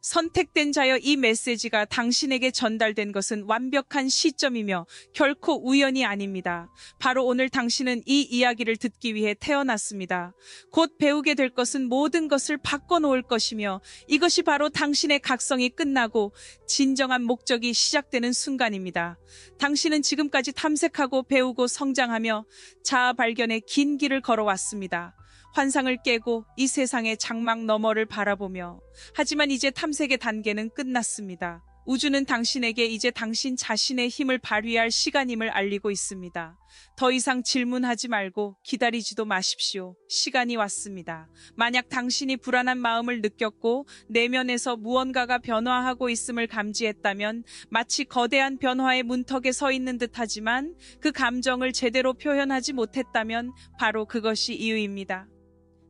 선택된 자여, 이 메시지가 당신에게 전달된 것은 완벽한 시점이며 결코 우연이 아닙니다. 바로 오늘 당신은 이 이야기를 듣기 위해 태어났습니다. 곧 배우게 될 것은 모든 것을 바꿔놓을 것이며 이것이 바로 당신의 각성이 끝나고 진정한 목적이 시작되는 순간입니다. 당신은 지금까지 탐색하고 배우고 성장하며 자아 발견의 긴 길을 걸어왔습니다. 환상을 깨고 이 세상의 장막 너머를 바라보며. 하지만 이제 탐색의 단계는 끝났습니다. 우주는 당신에게 이제 당신 자신의 힘을 발휘할 시간임을 알리고 있습니다. 더 이상 질문하지 말고 기다리지도 마십시오. 시간이 왔습니다. 만약 당신이 불안한 마음을 느꼈고 내면에서 무언가가 변화하고 있음을 감지했다면 마치 거대한 변화의 문턱에 서 있는 듯하지만 그 감정을 제대로 표현하지 못했다면 바로 그것이 이유입니다.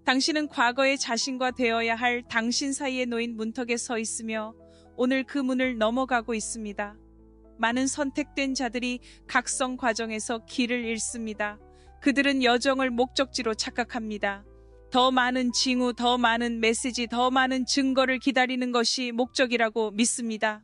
당신은 과거의 자신과 되어야 할 당신 사이에 놓인 문턱에 서 있으며 오늘 그 문을 넘어가고 있습니다. 많은 선택된 자들이 각성 과정에서 길을 잃습니다. 그들은 여정을 목적지로 착각합니다. 더 많은 징후, 더 많은 메시지, 더 많은 증거를 기다리는 것이 목적이라고 믿습니다.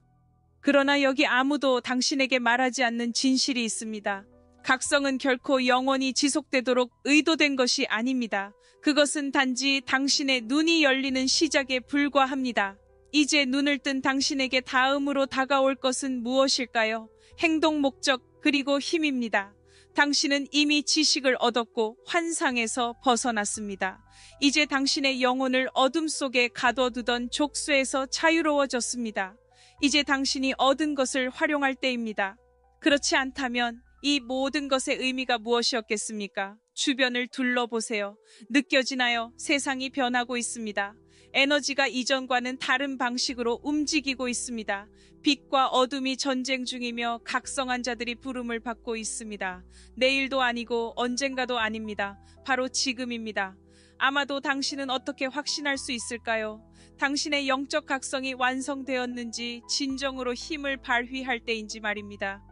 그러나 여기 아무도 당신에게 말하지 않는 진실이 있습니다. 각성은 결코 영원히 지속되도록 의도된 것이 아닙니다. 그것은 단지 당신의 눈이 열리는 시작에 불과합니다. 이제 눈을 뜬 당신에게 다음으로 다가올 것은 무엇일까요? 행동 목적 그리고 힘입니다. 당신은 이미 지식을 얻었고 환상에서 벗어났습니다. 이제 당신의 영혼을 어둠 속에 가둬두던 족쇄에서 자유로워졌습니다. 이제 당신이 얻은 것을 활용할 때입니다. 그렇지 않다면 이 모든 것의 의미가 무엇이었겠습니까? 주변을 둘러보세요. 느껴지나요? 세상이 변하고 있습니다. 에너지가 이전과는 다른 방식으로 움직이고 있습니다. 빛과 어둠이 전쟁 중이며 각성한 자들이 부름을 받고 있습니다. 내일도 아니고 언젠가도 아닙니다. 바로 지금입니다. 아마도 당신은 어떻게 확신할 수 있을까요? 당신의 영적 각성이 완성되었는지, 진정으로 힘을 발휘할 때인지 말입니다.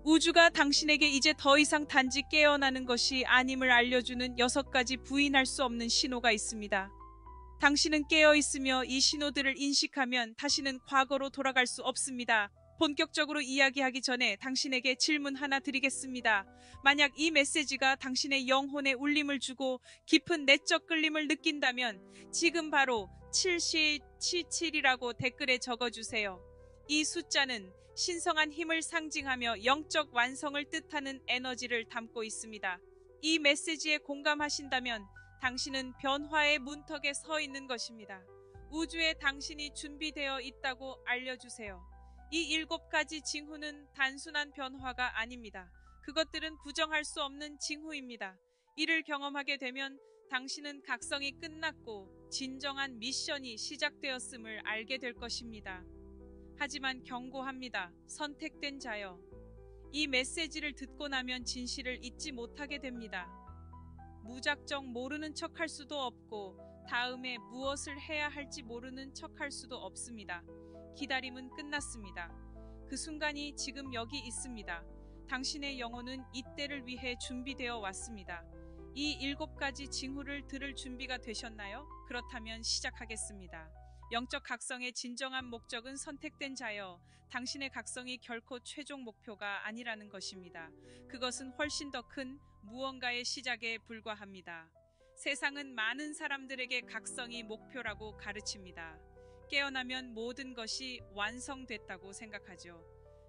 우주가 당신에게 이제 더 이상 단지 깨어나는 것이 아님을 알려주는 6가지 부인할 수 없는 신호가 있습니다. 당신은 깨어있으며 이 신호들을 인식하면 다시는 과거로 돌아갈 수 없습니다. 본격적으로 이야기하기 전에 당신에게 질문 하나 드리겠습니다. 만약 이 메시지가 당신의 영혼에 울림을 주고 깊은 내적 끌림을 느낀다면 지금 바로 77이라고 댓글에 적어주세요. 이 숫자는 신성한 힘을 상징하며 영적 완성을 뜻하는 에너지를 담고 있습니다. 이 메시지에 공감하신다면 당신은 변화의 문턱에 서 있는 것입니다. 우주에 당신이 준비되어 있다고 알려주세요. 이 7가지 징후는 단순한 변화가 아닙니다. 그것들은 부정할 수 없는 징후입니다. 이를 경험하게 되면 당신은 각성이 끝났고 진정한 미션이 시작되었음을 알게 될 것입니다. 하지만 경고합니다. 선택된 자여. 이 메시지를 듣고 나면 진실을 잊지 못하게 됩니다. 무작정 모르는 척할 수도 없고 다음에 무엇을 해야 할지 모르는 척할 수도 없습니다. 기다림은 끝났습니다. 그 순간이 지금 여기 있습니다. 당신의 영혼은 이때를 위해 준비되어 왔습니다. 이 7가지 징후를 들을 준비가 되셨나요? 그렇다면 시작하겠습니다. 영적 각성의 진정한 목적은 선택된 자여, 당신의 각성이 결코 최종 목표가 아니라는 것입니다. 그것은 훨씬 더 큰 무언가의 시작에 불과합니다. 세상은 많은 사람들에게 각성이 목표라고 가르칩니다. 깨어나면 모든 것이 완성됐다고 생각하죠.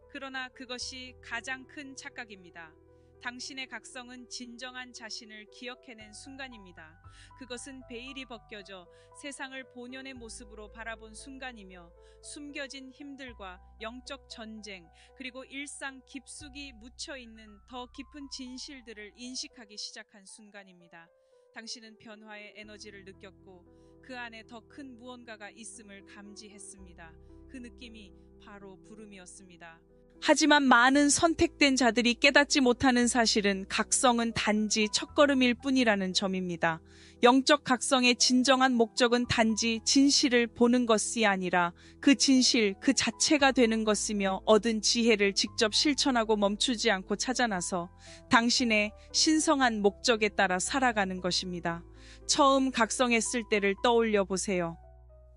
그러나 그것이 가장 큰 착각입니다. 당신의 각성은 진정한 자신을 기억해낸 순간입니다. 그것은 베일이 벗겨져 세상을 본연의 모습으로 바라본 순간이며 숨겨진 힘들과 영적 전쟁 그리고 일상 깊숙이 묻혀있는 더 깊은 진실들을 인식하기 시작한 순간입니다. 당신은 변화의 에너지를 느꼈고 그 안에 더 큰 무언가가 있음을 감지했습니다. 그 느낌이 바로 부름이었습니다. 하지만 많은 선택된 자들이 깨닫지 못하는 사실은 각성은 단지 첫걸음일 뿐이라는 점입니다. 영적 각성의 진정한 목적은 단지 진실을 보는 것이 아니라 그 진실 그 자체가 되는 것이며 얻은 지혜를 직접 실천하고 멈추지 않고 찾아나서 당신의 신성한 목적에 따라 살아가는 것입니다. 처음 각성했을 때를 떠올려 보세요.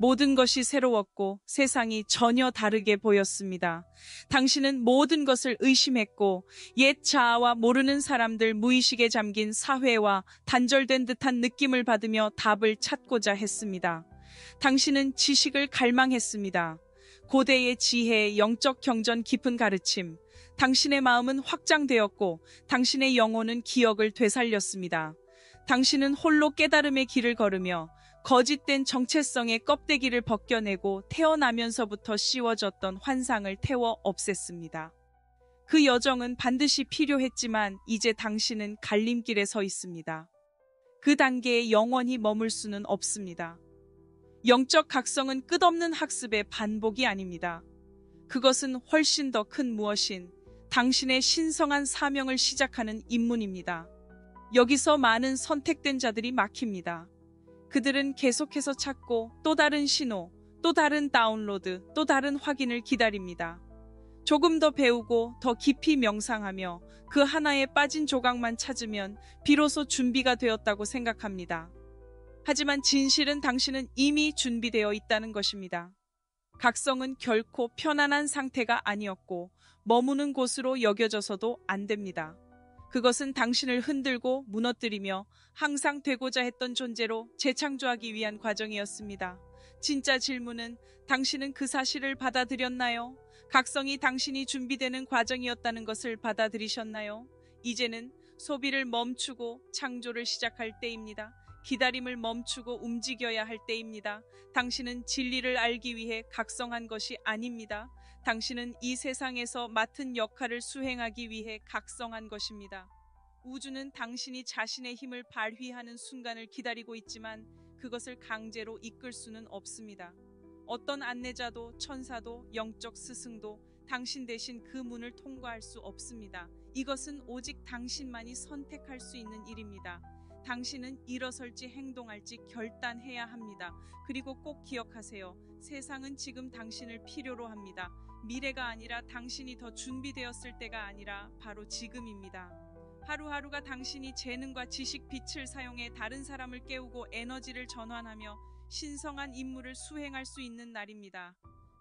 모든 것이 새로웠고 세상이 전혀 다르게 보였습니다. 당신은 모든 것을 의심했고 옛 자아와 모르는 사람들 무의식에 잠긴 사회와 단절된 듯한 느낌을 받으며 답을 찾고자 했습니다. 당신은 지식을 갈망했습니다. 고대의 지혜, 영적 경전 깊은 가르침. 당신의 마음은 확장되었고 당신의 영혼은 기억을 되살렸습니다. 당신은 홀로 깨달음의 길을 걸으며 거짓된 정체성의 껍데기를 벗겨내고 태어나면서부터 씌워졌던 환상을 태워 없앴습니다. 그 여정은 반드시 필요했지만 이제 당신은 갈림길에 서 있습니다. 그 단계에 영원히 머물 수는 없습니다. 영적 각성은 끝없는 학습의 반복이 아닙니다. 그것은 훨씬 더 큰 무엇인 당신의 신성한 사명을 시작하는 입문입니다. 여기서 많은 선택된 자들이 막힙니다. 그들은 계속해서 찾고 또 다른 신호, 또 다른 다운로드, 또 다른 확인을 기다립니다. 조금 더 배우고 더 깊이 명상하며 그 하나에 빠진 조각만 찾으면 비로소 준비가 되었다고 생각합니다. 하지만 진실은 당신은 이미 준비되어 있다는 것입니다. 각성은 결코 편안한 상태가 아니었고 머무는 곳으로 여겨져서도 안 됩니다. 그것은 당신을 흔들고 무너뜨리며 항상 되고자 했던 존재로 재창조하기 위한 과정이었습니다. 진짜 질문은 당신은 그 사실을 받아들였나요? 각성이 당신이 준비되는 과정이었다는 것을 받아들이셨나요? 이제는 소비를 멈추고 창조를 시작할 때입니다. 기다림을 멈추고 움직여야 할 때입니다. 당신은 진리를 알기 위해 각성한 것이 아닙니다. 당신은 이 세상에서 맡은 역할을 수행하기 위해 각성한 것입니다. 우주는 당신이 자신의 힘을 발휘하는 순간을 기다리고 있지만 그것을 강제로 이끌 수는 없습니다. 어떤 안내자도 천사도 영적 스승도 당신 대신 그 문을 통과할 수 없습니다. 이것은 오직 당신만이 선택할 수 있는 일입니다. 당신은 일어설지 행동할지 결단해야 합니다. 그리고 꼭 기억하세요. 세상은 지금 당신을 필요로 합니다. 미래가 아니라 당신이 더 준비되었을 때가 아니라 바로 지금입니다. 하루하루가 당신이 재능과 지식 빛을 사용해 다른 사람을 깨우고 에너지를 전환하며 신성한 임무를 수행할 수 있는 날입니다.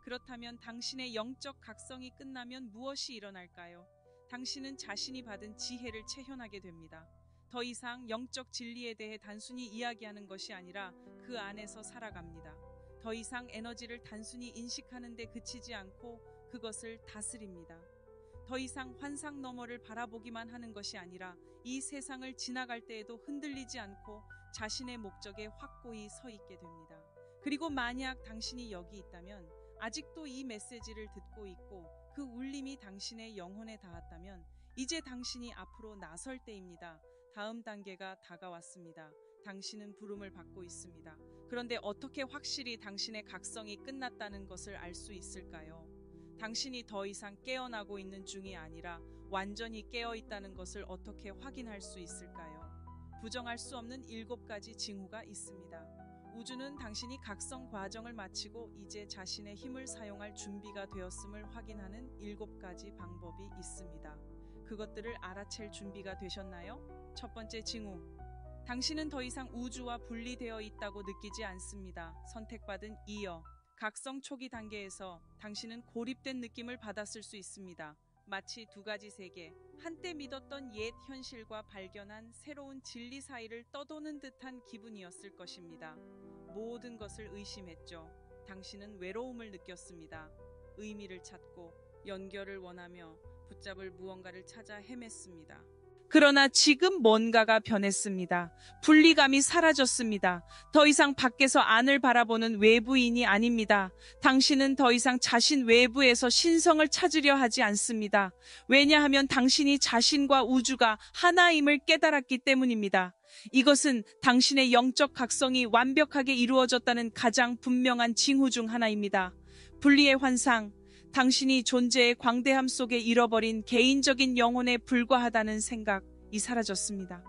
그렇다면 당신의 영적 각성이 끝나면 무엇이 일어날까요? 당신은 자신이 받은 지혜를 체현하게 됩니다. 더 이상 영적 진리에 대해 단순히 이야기하는 것이 아니라 그 안에서 살아갑니다. 더 이상 에너지를 단순히 인식하는 데 그치지 않고 그것을 다스립니다. 더 이상 환상 너머를 바라보기만 하는 것이 아니라 이 세상을 지나갈 때에도 흔들리지 않고 자신의 목적에 확고히 서 있게 됩니다. 그리고 만약 당신이 여기 있다면 아직도 이 메시지를 듣고 있고 그 울림이 당신의 영혼에 닿았다면 이제 당신이 앞으로 나설 때입니다. 다음 단계가 다가왔습니다. 당신은 부름을 받고 있습니다. 그런데 어떻게 확실히 당신의 각성이 끝났다는 것을 알 수 있을까요? 당신이 더 이상 깨어나고 있는 중이 아니라 완전히 깨어 있다는 것을 어떻게 확인할 수 있을까요? 부정할 수 없는 7가지 징후가 있습니다. 우주는 당신이 각성 과정을 마치고 이제 자신의 힘을 사용할 준비가 되었음을 확인하는 7가지 방법이 있습니다. 그것들을 알아챌 준비가 되셨나요? 첫 번째 징후. 당신은 더 이상 우주와 분리되어 있다고 느끼지 않습니다. 선택받은 이어. 각성 초기 단계에서 당신은 고립된 느낌을 받았을 수 있습니다. 마치 2가지 세계, 한때 믿었던 옛 현실과 발견한 새로운 진리 사이를 떠도는 듯한 기분이었을 것입니다. 모든 것을 의심했죠. 당신은 외로움을 느꼈습니다. 의미를 찾고 연결을 원하며 붙잡을 무언가를 찾아 헤맸습니다. 그러나 지금 뭔가가 변했습니다. 분리감이 사라졌습니다. 더 이상 밖에서 안을 바라보는 외부인이 아닙니다. 당신은 더 이상 자신 외부에서 신성을 찾으려 하지 않습니다. 왜냐하면 당신이 자신과 우주가 하나임을 깨달았기 때문입니다. 이것은 당신의 영적 각성이 완벽하게 이루어졌다는 가장 분명한 징후 중 하나입니다. 분리의 환상. 당신이 존재의 광대함 속에 잃어버린 개인적인 영혼에 불과하다는 생각이 사라졌습니다.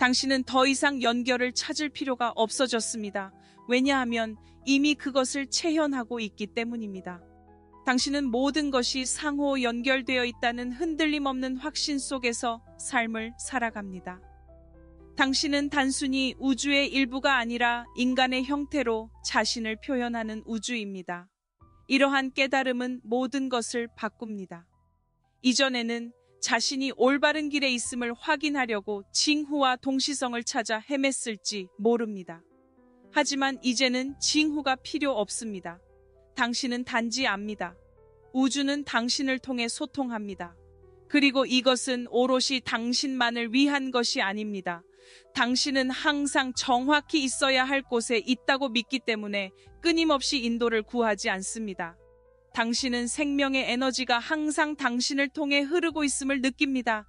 당신은 더 이상 연결을 찾을 필요가 없어졌습니다. 왜냐하면 이미 그것을 체현하고 있기 때문입니다. 당신은 모든 것이 상호 연결되어 있다는 흔들림 없는 확신 속에서 삶을 살아갑니다. 당신은 단순히 우주의 일부가 아니라 인간의 형태로 자신을 표현하는 우주입니다. 이러한 깨달음은 모든 것을 바꿉니다. 이전에는 자신이 올바른 길에 있음을 확인하려고 징후와 동시성을 찾아 헤맸을지 모릅니다. 하지만 이제는 징후가 필요 없습니다. 당신은 단지 압니다. 우주는 당신을 통해 소통합니다. 그리고 이것은 오롯이 당신만을 위한 것이 아닙니다. 당신은 항상 정확히 있어야 할 곳에 있다고 믿기 때문에 끊임없이 인도를 구하지 않습니다. 당신은 생명의 에너지가 항상 당신을 통해 흐르고 있음을 느낍니다.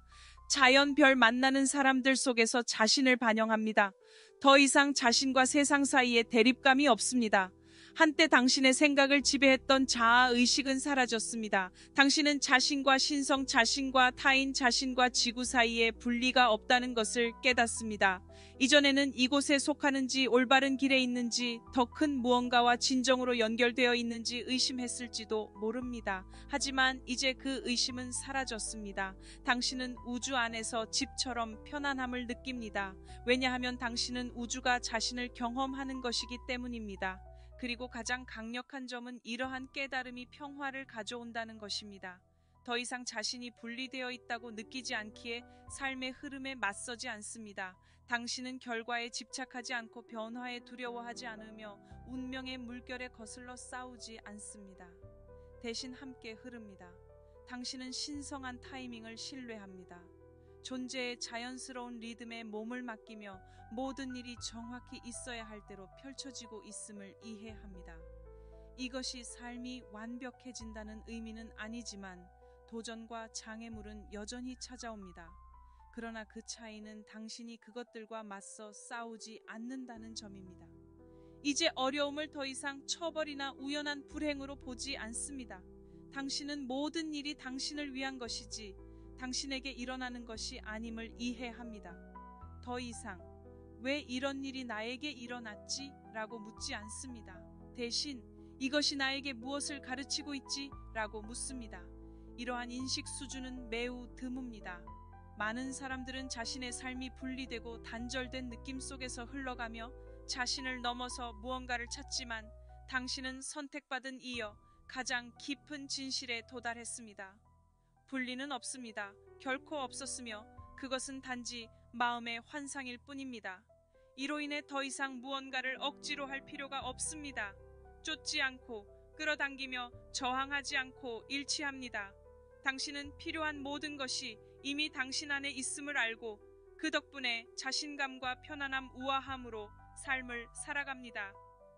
자연, 별, 만나는 사람들 속에서 자신을 반영합니다. 더 이상 자신과 세상 사이에 대립감이 없습니다. 한때 당신의 생각을 지배했던 자아의식은 사라졌습니다. 당신은 자신과 신성, 자신과 타인, 자신과 지구 사이에 분리가 없다는 것을 깨닫습니다. 이전에는 이곳에 속하는지 올바른 길에 있는지 더 큰 무언가와 진정으로 연결되어 있는지 의심했을지도 모릅니다. 하지만 이제 그 의심은 사라졌습니다. 당신은 우주 안에서 집처럼 편안함을 느낍니다. 왜냐하면 당신은 우주가 자신을 경험하는 것이기 때문입니다. 그리고 가장 강력한 점은 이러한 깨달음이 평화를 가져온다는 것입니다. 더 이상 자신이 분리되어 있다고 느끼지 않기에 삶의 흐름에 맞서지 않습니다. 당신은 결과에 집착하지 않고 변화에 두려워하지 않으며 운명의 물결에 거슬러 싸우지 않습니다. 대신 함께 흐릅니다. 당신은 신성한 타이밍을 신뢰합니다. 존재의 자연스러운 리듬에 몸을 맡기며 모든 일이 정확히 있어야 할 대로 펼쳐지고 있음을 이해합니다. 이것이 삶이 완벽해진다는 의미는 아니지만 도전과 장애물은 여전히 찾아옵니다. 그러나 그 차이는 당신이 그것들과 맞서 싸우지 않는다는 점입니다. 이제 어려움을 더 이상 처벌이나 우연한 불행으로 보지 않습니다. 당신은 모든 일이 당신을 위한 것이지 당신에게 일어나는 것이 아님을 이해합니다. 더 이상 왜 이런 일이 나에게 일어났지? 라고 묻지 않습니다. 대신 이것이 나에게 무엇을 가르치고 있지? 라고 묻습니다. 이러한 인식 수준은 매우 드뭅니다. 많은 사람들은 자신의 삶이 분리되고 단절된 느낌 속에서 흘러가며 자신을 넘어서 무언가를 찾지만 당신은 선택받은 이어 가장 깊은 진실에 도달했습니다. 분리는 없습니다. 결코 없었으며 그것은 단지 마음의 환상일 뿐입니다. 이로 인해 더 이상 무언가를 억지로 할 필요가 없습니다. 쫓지 않고 끌어당기며 저항하지 않고 일치합니다. 당신은 필요한 모든 것이 이미 당신 안에 있음을 알고 그 덕분에 자신감과 편안함, 우아함으로 삶을 살아갑니다.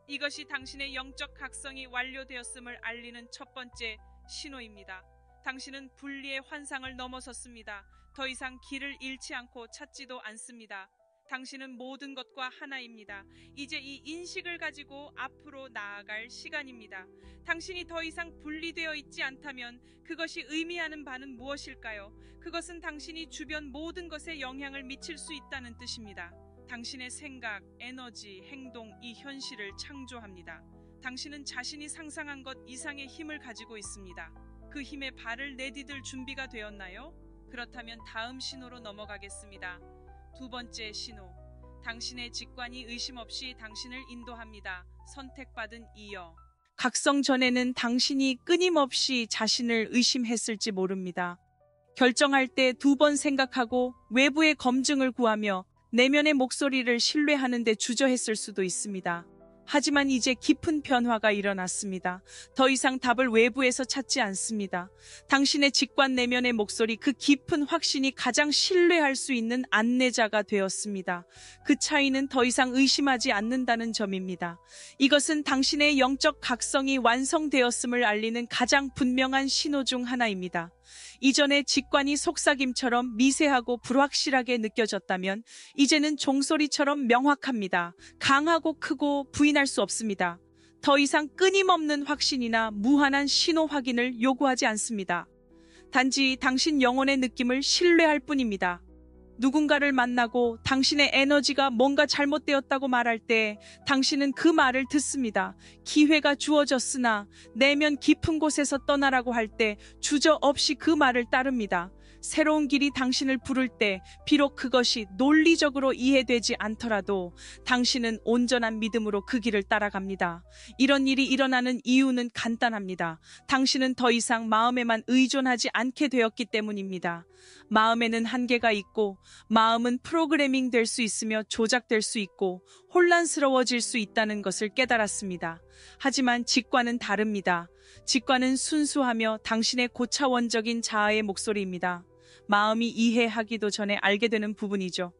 이것이 당신의 영적 각성이 완료되었음을 알리는 첫 번째 신호입니다. 당신은 분리의 환상을 넘어섰습니다. 더 이상 길을 잃지 않고 찾지도 않습니다. 당신은 모든 것과 하나입니다. 이제 이 인식을 가지고 앞으로 나아갈 시간입니다. 당신이 더 이상 분리되어 있지 않다면 그것이 의미하는 바는 무엇일까요? 그것은 당신이 주변 모든 것에 영향을 미칠 수 있다는 뜻입니다. 당신의 생각, 에너지, 행동, 이 현실을 창조합니다. 당신은 자신이 상상한 것 이상의 힘을 가지고 있습니다. 그 힘에 발을 내디딜 준비가 되었나요? 그렇다면 다음 신호로 넘어가겠습니다. 두 번째 신호. 당신의 직관이 의심 없이 당신을 인도합니다. 선택받은 이어. 각성 전에는 당신이 끊임없이 자신을 의심했을지 모릅니다. 결정할 때 두 번 생각하고 외부의 검증을 구하며 내면의 목소리를 신뢰하는 데 주저했을 수도 있습니다. 하지만 이제 깊은 변화가 일어났습니다. 더 이상 답을 외부에서 찾지 않습니다. 당신의 직관 내면의 목소리, 그 깊은 확신이 가장 신뢰할 수 있는 안내자가 되었습니다. 그 차이는 더 이상 의심하지 않는다는 점입니다. 이것은 당신의 영적 각성이 완성되었음을 알리는 가장 분명한 신호 중 하나입니다. 이전에 직관이 속삭임처럼 미세하고 불확실하게 느껴졌다면 이제는 종소리처럼 명확합니다. 강하고 크고 부인할 수 없습니다. 더 이상 끊임없는 확신이나 무한한 신호 확인을 요구하지 않습니다. 단지 당신 영혼의 느낌을 신뢰할 뿐입니다. 누군가를 만나고 당신의 에너지가 뭔가 잘못되었다고 말할 때 당신은 그 말을 듣습니다. 기회가 주어졌으나 내면 깊은 곳에서 떠나라고 할 때 주저없이 그 말을 따릅니다. 새로운 길이 당신을 부를 때 비록 그것이 논리적으로 이해되지 않더라도 당신은 온전한 믿음으로 그 길을 따라갑니다. 이런 일이 일어나는 이유는 간단합니다. 당신은 더 이상 마음에만 의존하지 않게 되었기 때문입니다. 마음에는 한계가 있고 마음은 프로그래밍 될 수 있으며 조작될 수 있고 혼란스러워질 수 있다는 것을 깨달았습니다. 하지만 직관은 다릅니다. 직관은 순수하며 당신의 고차원적인 자아의 목소리입니다. 마음이 이해하기도 전에 알게 되는 부분이죠.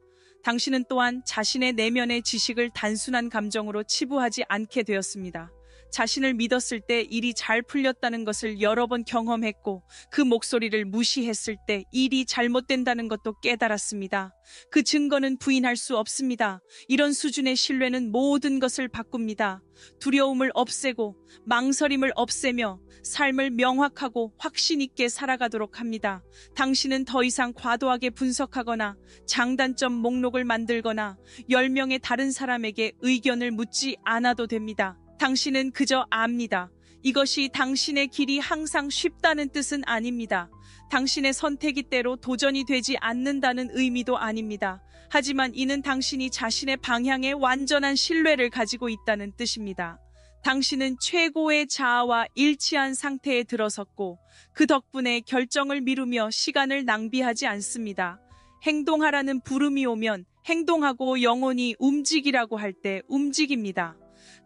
당신은 또한 자신의 내면의 지식을 단순한 감정으로 치부하지 않게 되었습니다. 자신을 믿었을 때 일이 잘 풀렸다는 것을 여러 번 경험했고 그 목소리를 무시했을 때 일이 잘못된다는 것도 깨달았습니다. 그 증거는 부인할 수 없습니다. 이런 수준의 신뢰는 모든 것을 바꿉니다. 두려움을 없애고 망설임을 없애며 삶을 명확하고 확신 있게 살아가도록 합니다. 당신은 더 이상 과도하게 분석하거나 장단점 목록을 만들거나 10명의 다른 사람에게 의견을 묻지 않아도 됩니다. 당신은 그저 압니다. 이것이 당신의 길이 항상 쉽다는 뜻은 아닙니다. 당신의 선택이 때로 도전이 되지 않는다는 의미도 아닙니다. 하지만 이는 당신이 자신의 방향에 완전한 신뢰를 가지고 있다는 뜻입니다. 당신은 최고의 자아와 일치한 상태에 들어섰고 그 덕분에 결정을 미루며 시간을 낭비하지 않습니다. 행동하라는 부름이 오면 행동하고 영혼이 움직이라고 할 때 움직입니다.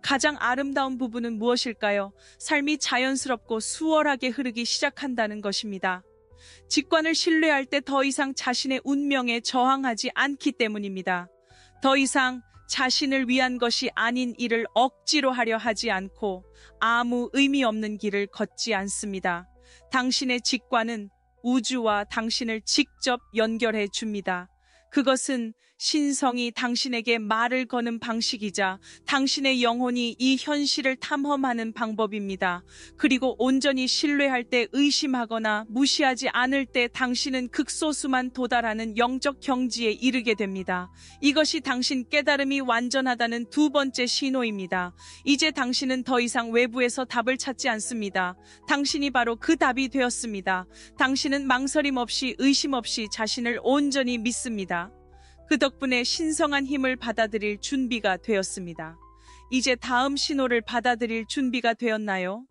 가장 아름다운 부분은 무엇일까요? 삶이 자연스럽고 수월하게 흐르기 시작한다는 것입니다. 직관을 신뢰할 때 더 이상 자신의 운명에 저항하지 않기 때문입니다. 더 이상 자신을 위한 것이 아닌 일을 억지로 하려 하지 않고 아무 의미 없는 길을 걷지 않습니다. 당신의 직관은 우주와 당신을 직접 연결해 줍니다. 그것은 신성이 당신에게 말을 거는 방식이자 당신의 영혼이 이 현실을 탐험하는 방법입니다. 그리고 온전히 신뢰할 때 의심하거나 무시하지 않을 때 당신은 극소수만 도달하는 영적 경지에 이르게 됩니다. 이것이 당신 깨달음이 완전하다는 두 번째 신호입니다. 이제 당신은 더 이상 외부에서 답을 찾지 않습니다. 당신이 바로 그 답이 되었습니다. 당신은 망설임 없이 의심 없이 자신을 온전히 믿습니다. 그 덕분에 신성한 힘을 받아들일 준비가 되었습니다. 이제 다음 신호를 받아들일 준비가 되었나요?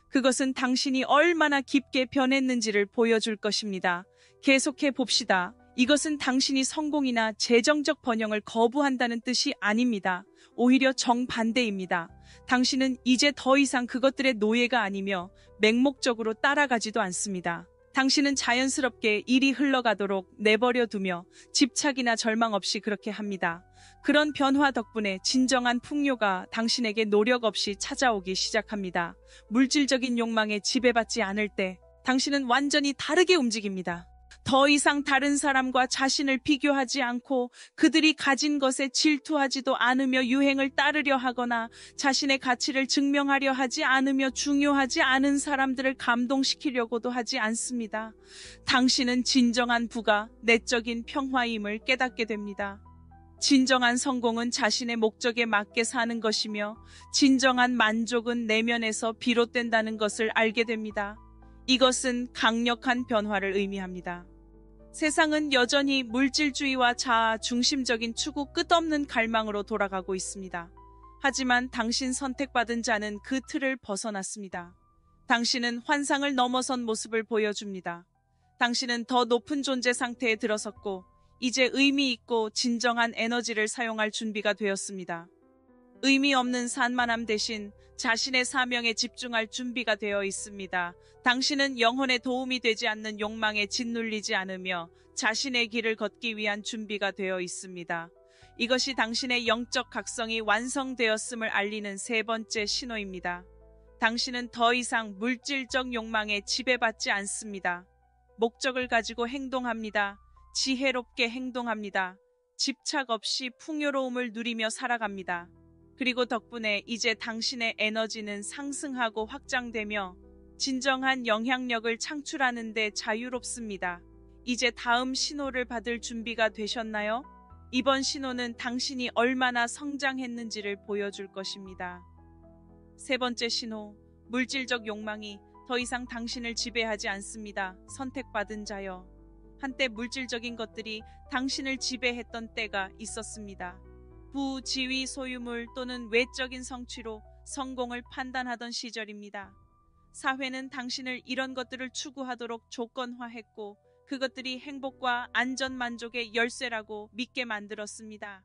그것은 당신이 얼마나 깊게 변했는지를 보여줄 것입니다. 계속해 봅시다. 이것은 당신이 성공이나 재정적 번영을 거부한다는 뜻이 아닙니다. 오히려 정반대입니다. 당신은 이제 더 이상 그것들의 노예가 아니며 맹목적으로 따라가지도 않습니다. 당신은 자연스럽게 일이 흘러가도록 내버려 두며 집착이나 절망 없이 그렇게 합니다. 그런 변화 덕분에 진정한 풍요가 당신에게 노력 없이 찾아오기 시작합니다. 물질적인 욕망에 지배받지 않을 때 당신은 완전히 다르게 움직입니다. 더 이상 다른 사람과 자신을 비교하지 않고 그들이 가진 것에 질투하지도 않으며 유행을 따르려 하거나 자신의 가치를 증명하려 하지 않으며 중요하지 않은 사람들을 감동시키려고도 하지 않습니다. 당신은 진정한 부가 내적인 평화임을 깨닫게 됩니다. 진정한 성공은 자신의 목적에 맞게 사는 것이며 진정한 만족은 내면에서 비롯된다는 것을 알게 됩니다. 이것은 강력한 변화를 의미합니다. 세상은 여전히 물질주의와 자아 중심적인 추구 끝없는 갈망으로 돌아가고 있습니다. 하지만 당신 선택받은 자는 그 틀을 벗어났습니다. 당신은 환상을 넘어선 모습을 보여줍니다. 당신은 더 높은 존재 상태에 들어섰고 이제 의미 있고 진정한 에너지를 사용할 준비가 되었습니다. 의미 없는 산만함 대신 자신의 사명에 집중할 준비가 되어 있습니다. 당신은 영혼에 도움이 되지 않는 욕망에 짓눌리지 않으며 자신의 길을 걷기 위한 준비가 되어 있습니다. 이것이 당신의 영적 각성이 완성되었음을 알리는 세 번째 신호입니다. 당신은 더 이상 물질적 욕망에 지배받지 않습니다. 목적을 가지고 행동합니다. 지혜롭게 행동합니다. 집착 없이 풍요로움을 누리며 살아갑니다. 그리고 덕분에 이제 당신의 에너지는 상승하고 확장되며 진정한 영향력을 창출하는 데 자유롭습니다. 이제 다음 신호를 받을 준비가 되셨나요? 이번 신호는 당신이 얼마나 성장했는지를 보여줄 것입니다. 세 번째 신호, 물질적 욕망이 더 이상 당신을 지배하지 않습니다. 선택받은 자여. 한때 물질적인 것들이 당신을 지배했던 때가 있었습니다. 부, 지위, 소유물 또는 외적인 성취로 성공을 판단하던 시절입니다. 사회는 당신을 이런 것들을 추구하도록 조건화했고 그것들이 행복과 안전 만족의 열쇠라고 믿게 만들었습니다.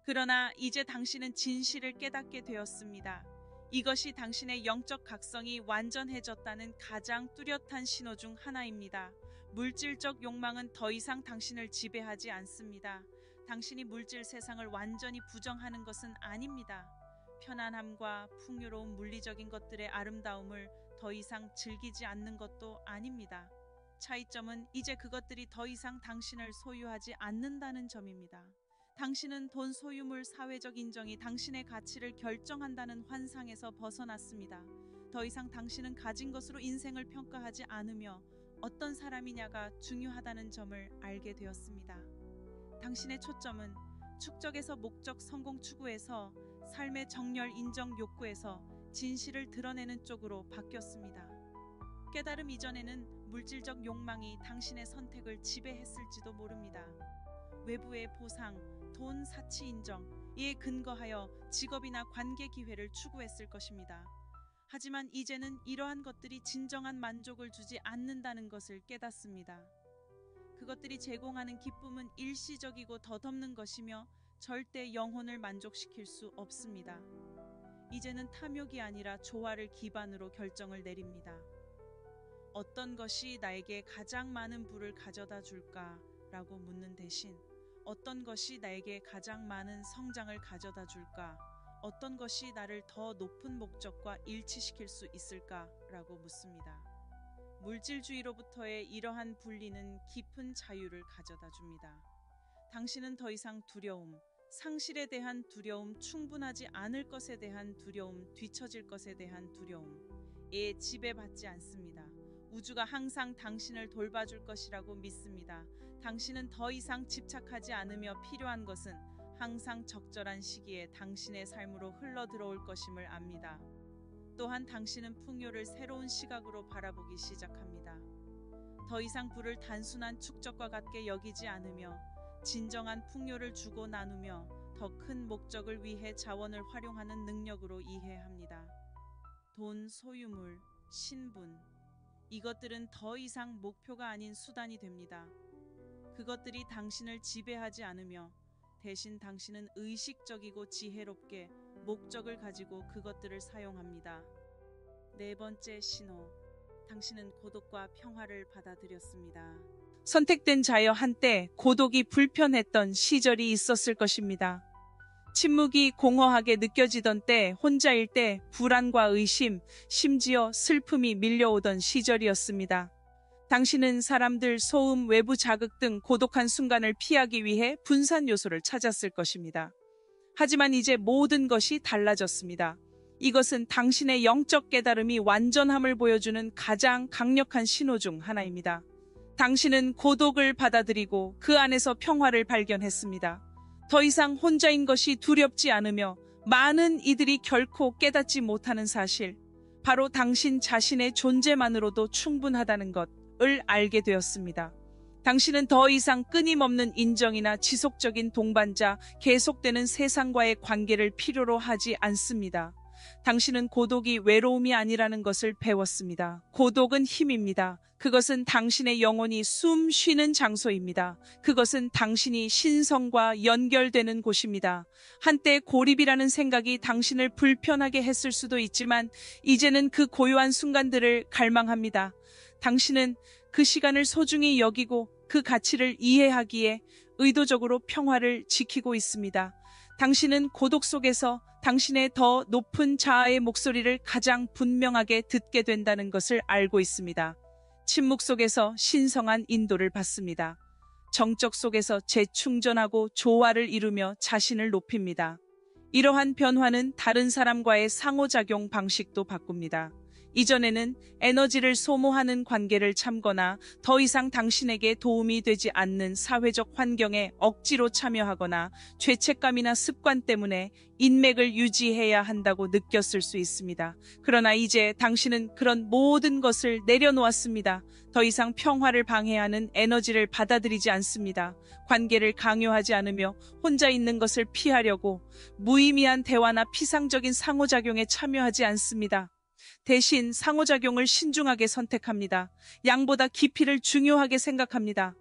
그러나 이제 당신은 진실을 깨닫게 되었습니다. 이것이 당신의 영적 각성이 완전해졌다는 가장 뚜렷한 신호 중 하나입니다. 물질적 욕망은 더 이상 당신을 지배하지 않습니다. 당신이 물질 세상을 완전히 부정하는 것은 아닙니다. 편안함과 풍요로운 물리적인 것들의 아름다움을 더 이상 즐기지 않는 것도 아닙니다. 차이점은 이제 그것들이 더 이상 당신을 소유하지 않는다는 점입니다. 당신은 돈, 소유물, 사회적 인정이 당신의 가치를 결정한다는 환상에서 벗어났습니다. 더 이상 당신은 가진 것으로 인생을 평가하지 않으며 어떤 사람이냐가 중요하다는 점을 알게 되었습니다. 당신의 초점은 축적에서 목적, 성공 추구에서 삶의 정렬, 인정 욕구에서 진실을 드러내는 쪽으로 바뀌었습니다. 깨달음 이전에는 물질적 욕망이 당신의 선택을 지배했을지도 모릅니다. 외부의 보상, 돈, 사치 인정, 이에 근거하여 직업이나 관계 기회를 추구했을 것입니다. 하지만 이제는 이러한 것들이 진정한 만족을 주지 않는다는 것을 깨닫습니다. 그것들이 제공하는 기쁨은 일시적이고 덧없는 것이며 절대 영혼을 만족시킬 수 없습니다. 이제는 탐욕이 아니라 조화를 기반으로 결정을 내립니다. 어떤 것이 나에게 가장 많은 부를 가져다 줄까? 라고 묻는 대신 어떤 것이 나에게 가장 많은 성장을 가져다 줄까? 어떤 것이 나를 더 높은 목적과 일치시킬 수 있을까? 라고 묻습니다. 물질주의로부터의 이러한 분리는 깊은 자유를 가져다 줍니다. 당신은 더 이상 두려움, 상실에 대한 두려움, 충분하지 않을 것에 대한 두려움, 뒤처질 것에 대한 두려움에 지배받지 않습니다. 우주가 항상 당신을 돌봐줄 것이라고 믿습니다. 당신은 더 이상 집착하지 않으며 필요한 것은 항상 적절한 시기에 당신의 삶으로 흘러들어올 것임을 압니다. 또한 당신은 풍요를 새로운 시각으로 바라보기 시작합니다. 더 이상 부를 단순한 축적과 같게 여기지 않으며 진정한 풍요를 주고 나누며 더 큰 목적을 위해 자원을 활용하는 능력으로 이해합니다. 돈, 소유물, 신분, 이것들은 더 이상 목표가 아닌 수단이 됩니다. 그것들이 당신을 지배하지 않으며 대신 당신은 의식적이고 지혜롭게 목적을 가지고 그것들을 사용합니다. 네 번째 신호, 당신은 고독과 평화를 받아들였습니다. 선택된 자여 한때 고독이 불편했던 시절이 있었을 것입니다. 침묵이 공허하게 느껴지던 때, 혼자일 때 불안과 의심, 심지어 슬픔이 밀려오던 시절이었습니다. 당신은 사람들, 소음, 외부 자극 등 고독한 순간을 피하기 위해 분산 요소를 찾았을 것입니다. 하지만 이제 모든 것이 달라졌습니다. 이것은 당신의 영적 깨달음이 완전함을 보여주는 가장 강력한 신호 중 하나입니다. 당신은 고독을 받아들이고 그 안에서 평화를 발견했습니다. 더 이상 혼자인 것이 두렵지 않으며 많은 이들이 결코 깨닫지 못하는 사실, 바로 당신 자신의 존재만으로도 충분하다는 것을 알게 되었습니다. 당신은 더 이상 끊임없는 인정이나 지속적인 동반자, 계속되는 세상과의 관계를 필요로 하지 않습니다. 당신은 고독이 외로움이 아니라는 것을 배웠습니다. 고독은 힘입니다. 그것은 당신의 영혼이 숨 쉬는 장소입니다. 그것은 당신이 신성과 연결되는 곳입니다. 한때 고립이라는 생각이 당신을 불편하게 했을 수도 있지만 이제는 그 고요한 순간들을 갈망합니다. 당신은 그 시간을 소중히 여기고 그 가치를 이해하기에 의도적으로 평화를 지키고 있습니다. 당신은 고독 속에서 당신의 더 높은 자아의 목소리를 가장 분명하게 듣게 된다는 것을 알고 있습니다. 침묵 속에서 신성한 인도를 받습니다. 정적 속에서 재충전하고 조화를 이루며 자신을 높입니다. 이러한 변화는 다른 사람과의 상호작용 방식도 바꿉니다. 이전에는 에너지를 소모하는 관계를 참거나 더 이상 당신에게 도움이 되지 않는 사회적 환경에 억지로 참여하거나 죄책감이나 습관 때문에 인맥을 유지해야 한다고 느꼈을 수 있습니다. 그러나 이제 당신은 그런 모든 것을 내려놓았습니다. 더 이상 평화를 방해하는 에너지를 받아들이지 않습니다. 관계를 강요하지 않으며 혼자 있는 것을 피하려고 무의미한 대화나 피상적인 상호작용에 참여하지 않습니다. 대신 상호작용을 신중하게 선택합니다. 양보다 깊이를 중요하게 생각합니다.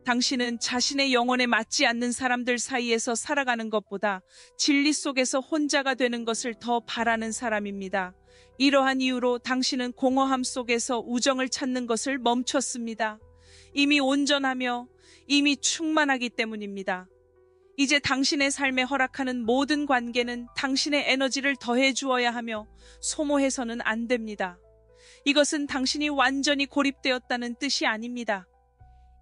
당신은 자신의 영혼에 맞지 않는 사람들 사이에서 살아가는 것보다 진리 속에서 혼자가 되는 것을 더 바라는 사람입니다. 이러한 이유로 당신은 공허함 속에서 우정을 찾는 것을 멈췄습니다. 이미 온전하며 이미 충만하기 때문입니다. 이제 당신의 삶에 허락하는 모든 관계는 당신의 에너지를 더해 주어야 하며 소모해서는 안 됩니다. 이것은 당신이 완전히 고립되었다는 뜻이 아닙니다.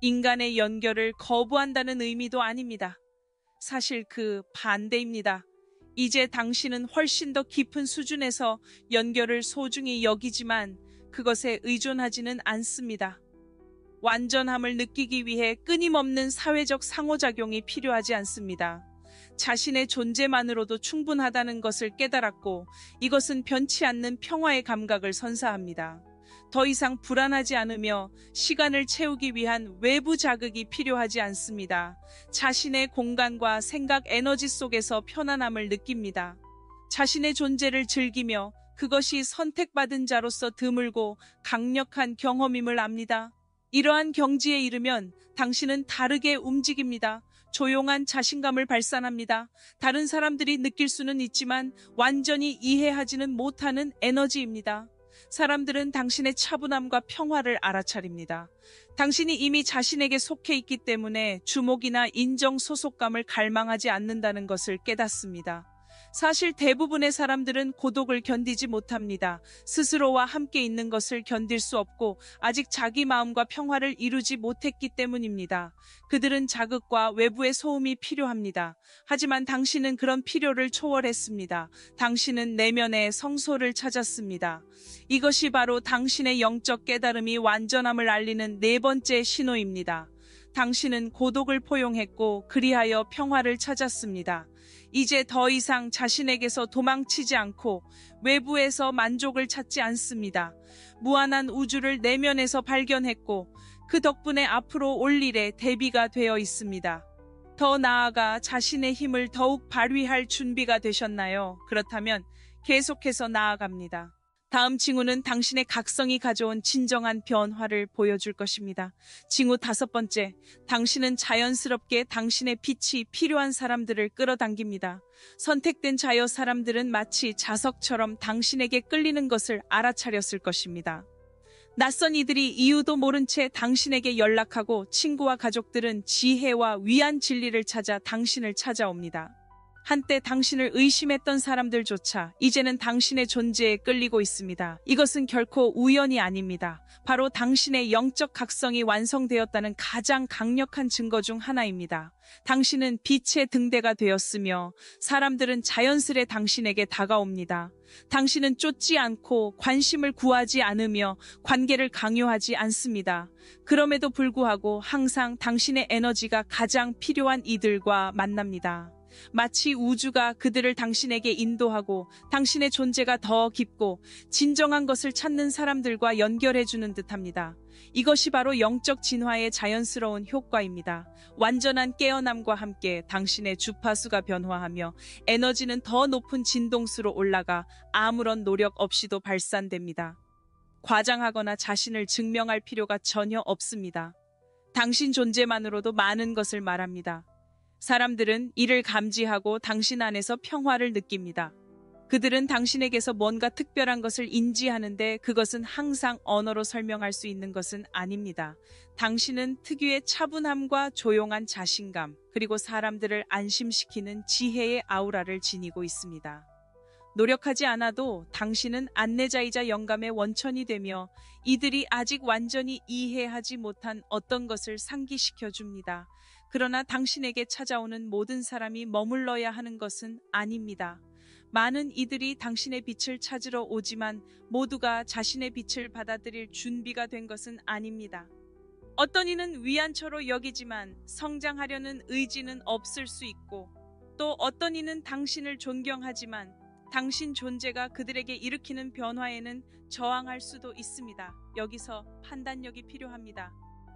인간의 연결을 거부한다는 의미도 아닙니다. 사실 그 반대입니다. 이제 당신은 훨씬 더 깊은 수준에서 연결을 소중히 여기지만 그것에 의존하지는 않습니다. 완전함을 느끼기 위해 끊임없는 사회적 상호작용이 필요하지 않습니다. 자신의 존재만으로도 충분하다는 것을 깨달았고 이것은 변치 않는 평화의 감각을 선사합니다. 더 이상 불안하지 않으며 시간을 채우기 위한 외부 자극이 필요하지 않습니다. 자신의 공간과 생각 에너지 속에서 편안함을 느낍니다. 자신의 존재를 즐기며 그것이 선택받은 자로서 드물고 강력한 경험임을 압니다. 이러한 경지에 이르면 당신은 다르게 움직입니다. 조용한 자신감을 발산합니다. 다른 사람들이 느낄 수는 있지만 완전히 이해하지는 못하는 에너지입니다. 사람들은 당신의 차분함과 평화를 알아차립니다. 당신이 이미 자신에게 속해 있기 때문에 주목이나 인정 소속감을 갈망하지 않는다는 것을 깨닫습니다. 사실 대부분의 사람들은 고독을 견디지 못합니다. 스스로와 함께 있는 것을 견딜 수 없고 아직 자기 마음과 평화를 이루지 못했기 때문입니다. 그들은 자극과 외부의 소음이 필요합니다. 하지만 당신은 그런 필요를 초월했습니다. 당신은 내면의 성소를 찾았습니다. 이것이 바로 당신의 영적 깨달음이 완전함을 알리는 네 번째 신호입니다. 당신은 고독을 포용했고 그리하여 평화를 찾았습니다. 이제 더 이상 자신에게서 도망치지 않고 외부에서 만족을 찾지 않습니다. 무한한 우주를 내면에서 발견했고 그 덕분에 앞으로 올 일에 대비가 되어 있습니다. 더 나아가 자신의 힘을 더욱 발휘할 준비가 되셨나요? 그렇다면 계속해서 나아갑니다. 다음 징후는 당신의 각성이 가져온 진정한 변화를 보여줄 것입니다. 징후 5번째, 당신은 자연스럽게 당신의 빛이 필요한 사람들을 끌어당깁니다. 선택된 자여 사람들은 마치 자석처럼 당신에게 끌리는 것을 알아차렸을 것입니다. 낯선 이들이 이유도 모른 채 당신에게 연락하고 친구와 가족들은 지혜와 위안 진리를 찾아 당신을 찾아옵니다. 한때 당신을 의심했던 사람들조차 이제는 당신의 존재에 끌리고 있습니다. 이것은 결코 우연이 아닙니다. 바로 당신의 영적 각성이 완성되었다는 가장 강력한 증거 중 하나입니다. 당신은 빛의 등대가 되었으며 사람들은 자연스레 당신에게 다가옵니다. 당신은 쫓지 않고 관심을 구하지 않으며 관계를 강요하지 않습니다. 그럼에도 불구하고 항상 당신의 에너지가 가장 필요한 이들과 만납니다. 마치 우주가 그들을 당신에게 인도하고 당신의 존재가 더 깊고 진정한 것을 찾는 사람들과 연결해주는 듯합니다. 이것이 바로 영적 진화의 자연스러운 효과입니다. 완전한 깨어남과 함께 당신의 주파수가 변화하며 에너지는 더 높은 진동수로 올라가 아무런 노력 없이도 발산됩니다. 과장하거나 자신을 증명할 필요가 전혀 없습니다. 당신 존재만으로도 많은 것을 말합니다. 사람들은 이를 감지하고 당신 안에서 평화를 느낍니다. 그들은 당신에게서 뭔가 특별한 것을 인지하는데 그것은 항상 언어로 설명할 수 있는 것은 아닙니다. 당신은 특유의 차분함과 조용한 자신감, 그리고 사람들을 안심시키는 지혜의 아우라를 지니고 있습니다. 노력하지 않아도 당신은 안내자이자 영감의 원천이 되며 이들이 아직 완전히 이해하지 못한 어떤 것을 상기시켜 줍니다. 그러나 당신에게 찾아오는 모든 사람이 머물러야 하는 것은 아닙니다. 많은 이들이 당신의 빛을 찾으러 오지만 모두가 자신의 빛을 받아들일 준비가 된 것은 아닙니다. 어떤 이는 위안처로 여기지만 성장하려는 의지는 없을 수 있고, 또 어떤 이는 당신을 존경하지만 당신 존재가 그들에게 일으키는 변화에는 저항할 수도 있습니다. 여기서 판단력이 필요합니다.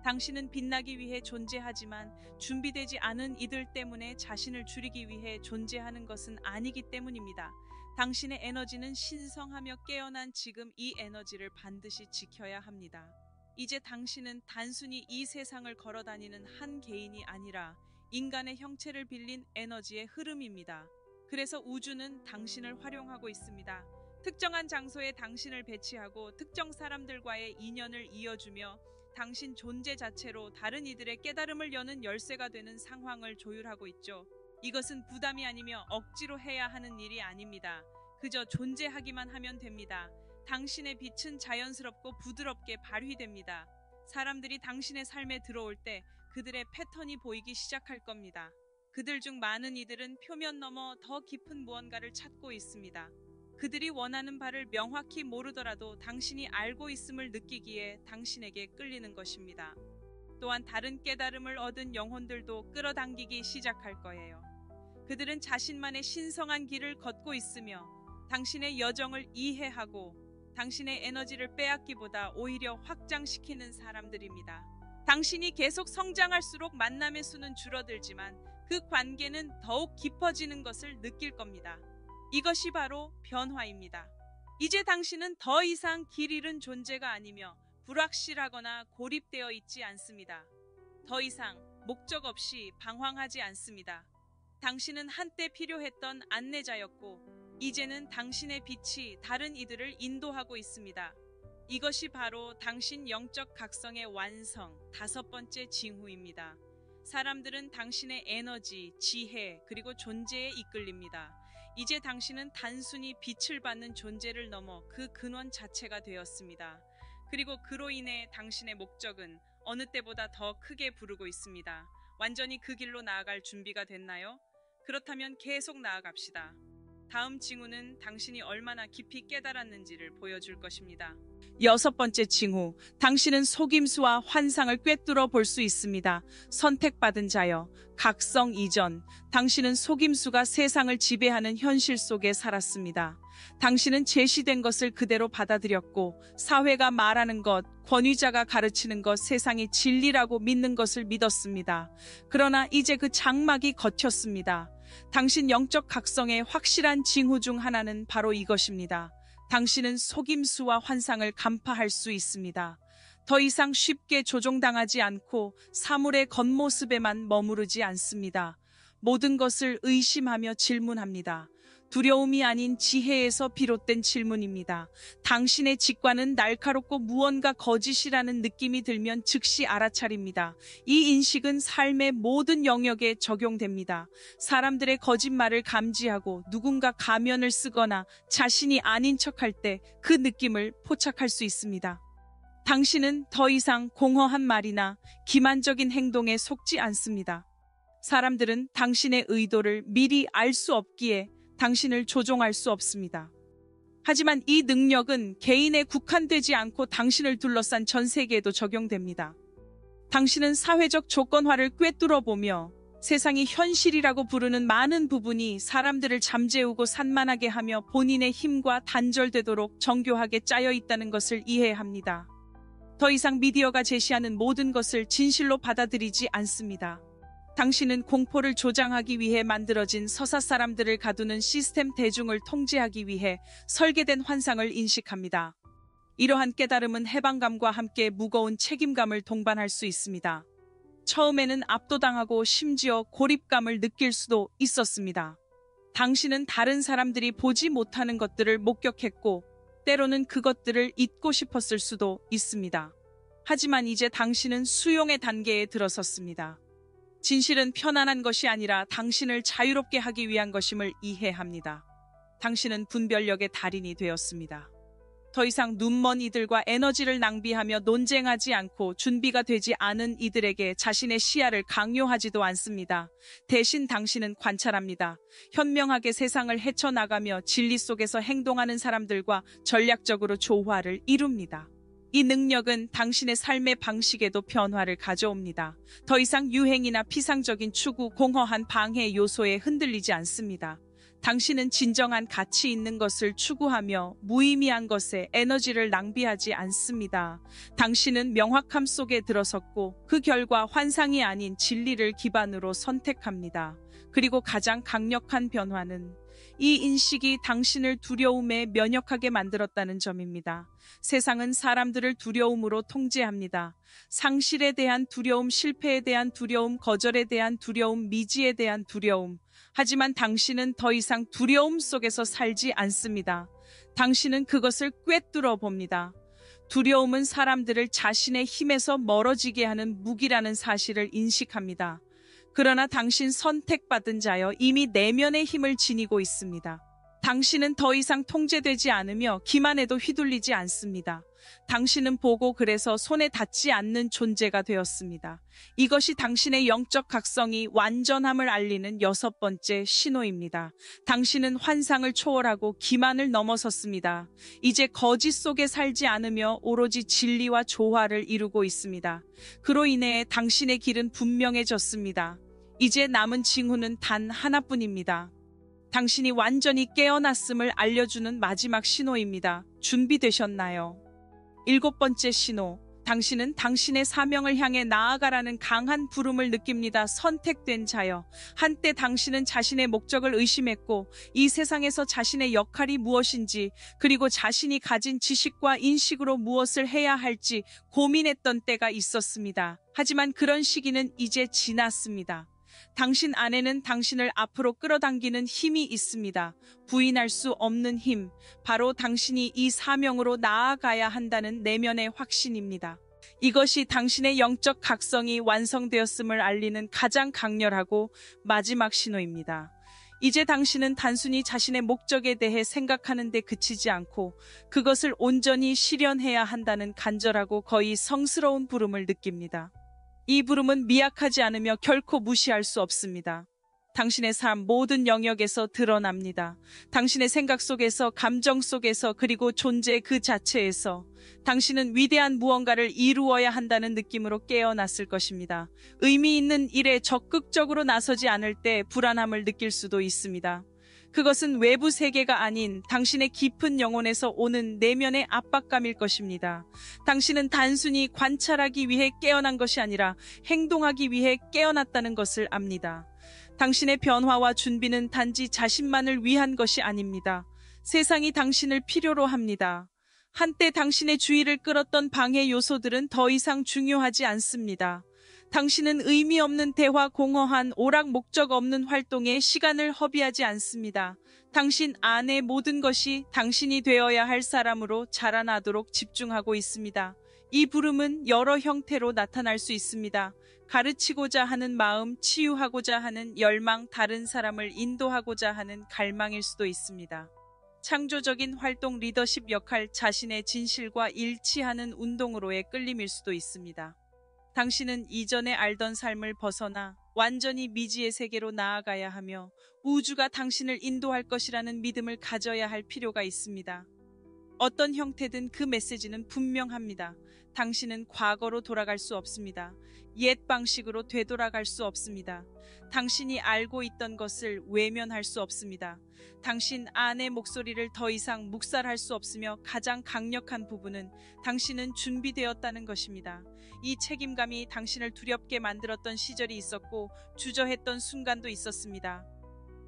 당신은 빛나기 위해 존재하지만 준비되지 않은 이들 때문에 자신을 줄이기 위해 존재하는 것은 아니기 때문입니다. 당신의 에너지는 신성하며 깨어난 지금 이 에너지를 반드시 지켜야 합니다. 이제 당신은 단순히 이 세상을 걸어다니는 한 개인이 아니라 인간의 형체를 빌린 에너지의 흐름입니다. 그래서 우주는 당신을 활용하고 있습니다. 특정한 장소에 당신을 배치하고 특정 사람들과의 인연을 이어주며 당신 존재 자체로 다른 이들의 깨달음을 여는 열쇠가 되는 상황을 조율하고 있죠. 이것은 부담이 아니며 억지로 해야 하는 일이 아닙니다. 그저 존재하기만 하면 됩니다. 당신의 빛은 자연스럽고 부드럽게 발휘됩니다. 사람들이 당신의 삶에 들어올 때 그들의 패턴이 보이기 시작할 겁니다. 그들 중 많은 이들은 표면 넘어 더 깊은 무언가를 찾고 있습니다. 그들이 원하는 바를 명확히 모르더라도 당신이 알고 있음을 느끼기에 당신에게 끌리는 것입니다. 또한 다른 깨달음을 얻은 영혼들도 끌어당기기 시작할 거예요. 그들은 자신만의 신성한 길을 걷고 있으며 당신의 여정을 이해하고 당신의 에너지를 빼앗기보다 오히려 확장시키는 사람들입니다. 당신이 계속 성장할수록 만남의 수는 줄어들지만 그 관계는 더욱 깊어지는 것을 느낄 겁니다. 이것이 바로 변화입니다. 이제 당신은 더 이상 길 잃은 존재가 아니며 불확실하거나 고립되어 있지 않습니다. 더 이상 목적 없이 방황하지 않습니다. 당신은 한때 필요했던 안내자였고 이제는 당신의 빛이 다른 이들을 인도하고 있습니다. 이것이 바로 당신 영적 각성의 완성, 5번째 징후입니다. 사람들은 당신의 에너지, 지혜, 그리고 존재에 이끌립니다. 이제 당신은 단순히 빛을 받는 존재를 넘어 그 근원 자체가 되었습니다. 그리고 그로 인해 당신의 목적은 어느 때보다 더 크게 부르고 있습니다. 완전히 그 길로 나아갈 준비가 됐나요? 그렇다면 계속 나아갑시다. 다음 징후는 당신이 얼마나 깊이 깨달았는지를 보여줄 것입니다. 6번째 징후, 당신은 속임수와 환상을 꿰뚫어 볼 수 있습니다. 선택받은 자여, 각성 이전, 당신은 속임수가 세상을 지배하는 현실 속에 살았습니다. 당신은 제시된 것을 그대로 받아들였고 사회가 말하는 것, 권위자가 가르치는 것, 세상이 진리라고 믿는 것을 믿었습니다. 그러나 이제 그 장막이 걷혔습니다. 당신 영적 각성의 확실한 징후 중 하나는 바로 이것입니다. 당신은 속임수와 환상을 간파할 수 있습니다. 더 이상 쉽게 조종당하지 않고 사물의 겉모습에만 머무르지 않습니다. 모든 것을 의심하며 질문합니다. 두려움이 아닌 지혜에서 비롯된 질문입니다. 당신의 직관은 날카롭고 무언가 거짓이라는 느낌이 들면 즉시 알아차립니다. 이 인식은 삶의 모든 영역에 적용됩니다. 사람들의 거짓말을 감지하고 누군가 가면을 쓰거나 자신이 아닌 척할 때 그 느낌을 포착할 수 있습니다. 당신은 더 이상 공허한 말이나 기만적인 행동에 속지 않습니다. 사람들은 당신의 의도를 미리 알 수 없기에 당신을 조종할 수 없습니다. 하지만 이 능력은 개인에 국한되지 않고 당신을 둘러싼 전 세계에도 적용됩니다. 당신은 사회적 조건화를 꿰뚫어 보며 세상이 현실이라고 부르는 많은 부분이 사람들을 잠재우고 산만하게 하며 본인의 힘과 단절되도록 정교하게 짜여 있다는 것을 이해합니다. 더 이상 미디어가 제시하는 모든 것을 진실로 받아들이지 않습니다. 당신은 공포를 조장하기 위해 만들어진 서사 사람들을 가두는 시스템 대중을 통제하기 위해 설계된 환상을 인식합니다. 이러한 깨달음은 해방감과 함께 무거운 책임감을 동반할 수 있습니다. 처음에는 압도당하고 심지어 고립감을 느낄 수도 있었습니다. 당신은 다른 사람들이 보지 못하는 것들을 목격했고 때로는 그것들을 잊고 싶었을 수도 있습니다. 하지만 이제 당신은 수용의 단계에 들어섰습니다. 진실은 편안한 것이 아니라 당신을 자유롭게 하기 위한 것임을 이해합니다. 당신은 분별력의 달인이 되었습니다. 더 이상 눈먼 이들과 에너지를 낭비하며 논쟁하지 않고 준비가 되지 않은 이들에게 자신의 시야를 강요하지도 않습니다. 대신 당신은 관찰합니다. 현명하게 세상을 헤쳐나가며 진리 속에서 행동하는 사람들과 전략적으로 조화를 이룹니다. 이 능력은 당신의 삶의 방식에도 변화를 가져옵니다. 더 이상 유행이나 피상적인 추구, 공허한 방해 요소에 흔들리지 않습니다. 당신은 진정한 가치 있는 것을 추구하며 무의미한 것에 에너지를 낭비하지 않습니다. 당신은 명확함 속에 들어섰고 그 결과 환상이 아닌 진리를 기반으로 선택합니다. 그리고 가장 강력한 변화는 이 인식이 당신을 두려움에 면역하게 만들었다는 점입니다. 세상은 사람들을 두려움으로 통제합니다. 상실에 대한 두려움, 실패에 대한 두려움, 거절에 대한 두려움, 미지에 대한 두려움. 하지만 당신은 더 이상 두려움 속에서 살지 않습니다. 당신은 그것을 꿰뚫어 봅니다. 두려움은 사람들을 자신의 힘에서 멀어지게 하는 무기라는 사실을 인식합니다. 그러나 당신 선택받은 자여 이미 내면의 힘을 지니고 있습니다. 당신은 더 이상 통제되지 않으며 기만에도 휘둘리지 않습니다. 당신은 보고 그래서 손에 닿지 않는 존재가 되었습니다. 이것이 당신의 영적 각성이 완전함을 알리는 6번째 신호입니다. 당신은 환상을 초월하고 기만을 넘어섰습니다. 이제 거짓 속에 살지 않으며 오로지 진리와 조화를 이루고 있습니다. 그로 인해 당신의 길은 분명해졌습니다. 이제 남은 징후는 단 하나뿐입니다. 당신이 완전히 깨어났음을 알려주는 마지막 신호입니다. 준비되셨나요? 7번째 신호. 당신은 당신의 사명을 향해 나아가라는 강한 부름을 느낍니다. 선택된 자여. 한때 당신은 자신의 목적을 의심했고 이 세상에서 자신의 역할이 무엇인지 그리고 자신이 가진 지식과 인식으로 무엇을 해야 할지 고민했던 때가 있었습니다. 하지만 그런 시기는 이제 지났습니다. 당신 안에는 당신을 앞으로 끌어당기는 힘이 있습니다. 부인할 수 없는 힘, 바로 당신이 이 사명으로 나아가야 한다는 내면의 확신입니다. 이것이 당신의 영적 각성이 완성되었음을 알리는 가장 강렬하고 마지막 신호입니다. 이제 당신은 단순히 자신의 목적에 대해 생각하는 데 그치지 않고 그것을 온전히 실현해야 한다는 간절하고 거의 성스러운 부름을 느낍니다. 이 부름은 미약하지 않으며 결코 무시할 수 없습니다. 당신의 삶 모든 영역에서 드러납니다. 당신의 생각 속에서, 감정 속에서, 그리고 존재 그 자체에서 당신은 위대한 무언가를 이루어야 한다는 느낌으로 깨어났을 것입니다. 의미 있는 일에 적극적으로 나서지 않을 때 불안함을 느낄 수도 있습니다. 그것은 외부 세계가 아닌 당신의 깊은 영혼에서 오는 내면의 압박감일 것입니다. 당신은 단순히 관찰하기 위해 깨어난 것이 아니라 행동하기 위해 깨어났다는 것을 압니다. 당신의 변화와 준비는 단지 자신만을 위한 것이 아닙니다. 세상이 당신을 필요로 합니다. 한때 당신의 주의를 끌었던 방해 요소들은 더 이상 중요하지 않습니다. 당신은 의미 없는 대화, 공허한 오락 목적 없는 활동에 시간을 허비하지 않습니다. 당신 안의 모든 것이 당신이 되어야 할 사람으로 자라나도록 집중하고 있습니다. 이 부름은 여러 형태로 나타날 수 있습니다. 가르치고자 하는 마음, 치유하고자 하는 열망, 다른 사람을 인도하고자 하는 갈망일 수도 있습니다. 창조적인 활동, 리더십 역할, 자신의 진실과 일치하는 운동으로의 끌림일 수도 있습니다. 당신은 이전에 알던 삶을 벗어나 완전히 미지의 세계로 나아가야 하며 우주가 당신을 인도할 것이라는 믿음을 가져야 할 필요가 있습니다. 어떤 형태든 그 메시지는 분명합니다. 당신은 과거로 돌아갈 수 없습니다. 옛 방식으로 되돌아갈 수 없습니다. 당신이 알고 있던 것을 외면할 수 없습니다. 당신 안의 목소리를 더 이상 묵살할 수 없으며 가장 강력한 부분은 당신은 준비되었다는 것입니다. 이 책임감이 당신을 두렵게 만들었던 시절이 있었고 주저했던 순간도 있었습니다.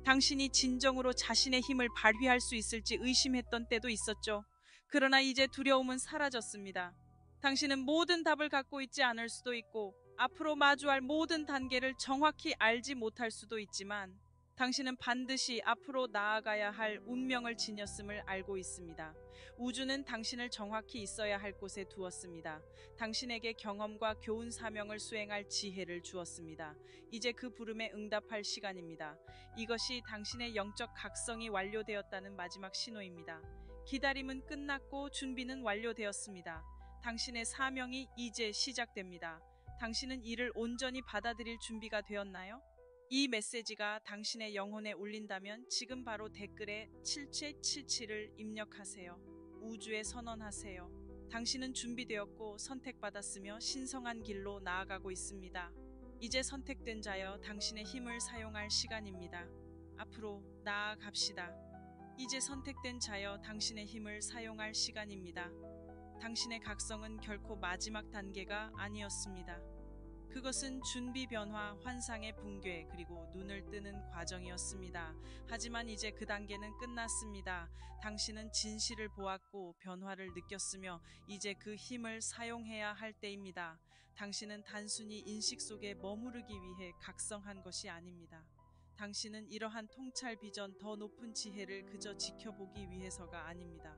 당신이 진정으로 자신의 힘을 발휘할 수 있을지 의심했던 때도 있었죠. 그러나 이제 두려움은 사라졌습니다. 당신은 모든 답을 갖고 있지 않을 수도 있고 앞으로 마주할 모든 단계를 정확히 알지 못할 수도 있지만 당신은 반드시 앞으로 나아가야 할 운명을 지녔음을 알고 있습니다. 우주는 당신을 정확히 있어야 할 곳에 두었습니다. 당신에게 경험과 교훈 사명을 수행할 지혜를 주었습니다. 이제 그 부름에 응답할 시간입니다. 이것이 당신의 영적 각성이 완료되었다는 마지막 신호입니다. 기다림은 끝났고 준비는 완료되었습니다. 당신의 사명이 이제 시작됩니다. 당신은 이를 온전히 받아들일 준비가 되었나요? 이 메시지가 당신의 영혼에 울린다면 지금 바로 댓글에 7777을 입력하세요. 우주에 선언하세요. 당신은 준비되었고 선택받았으며 신성한 길로 나아가고 있습니다. 이제 선택된 자여 당신의 힘을 사용할 시간입니다. 앞으로 나아갑시다. 이제 선택된 자여 당신의 힘을 사용할 시간입니다. 당신의 각성은 결코 마지막 단계가 아니었습니다. 그것은 준비 변화, 환상의 붕괴, 그리고 눈을 뜨는 과정이었습니다. 하지만 이제 그 단계는 끝났습니다. 당신은 진실을 보았고 변화를 느꼈으며 이제 그 힘을 사용해야 할 때입니다. 당신은 단순히 인식 속에 머무르기 위해 각성한 것이 아닙니다. 당신은 이러한 통찰 비전, 더 높은 지혜를 그저 지켜보기 위해서가 아닙니다.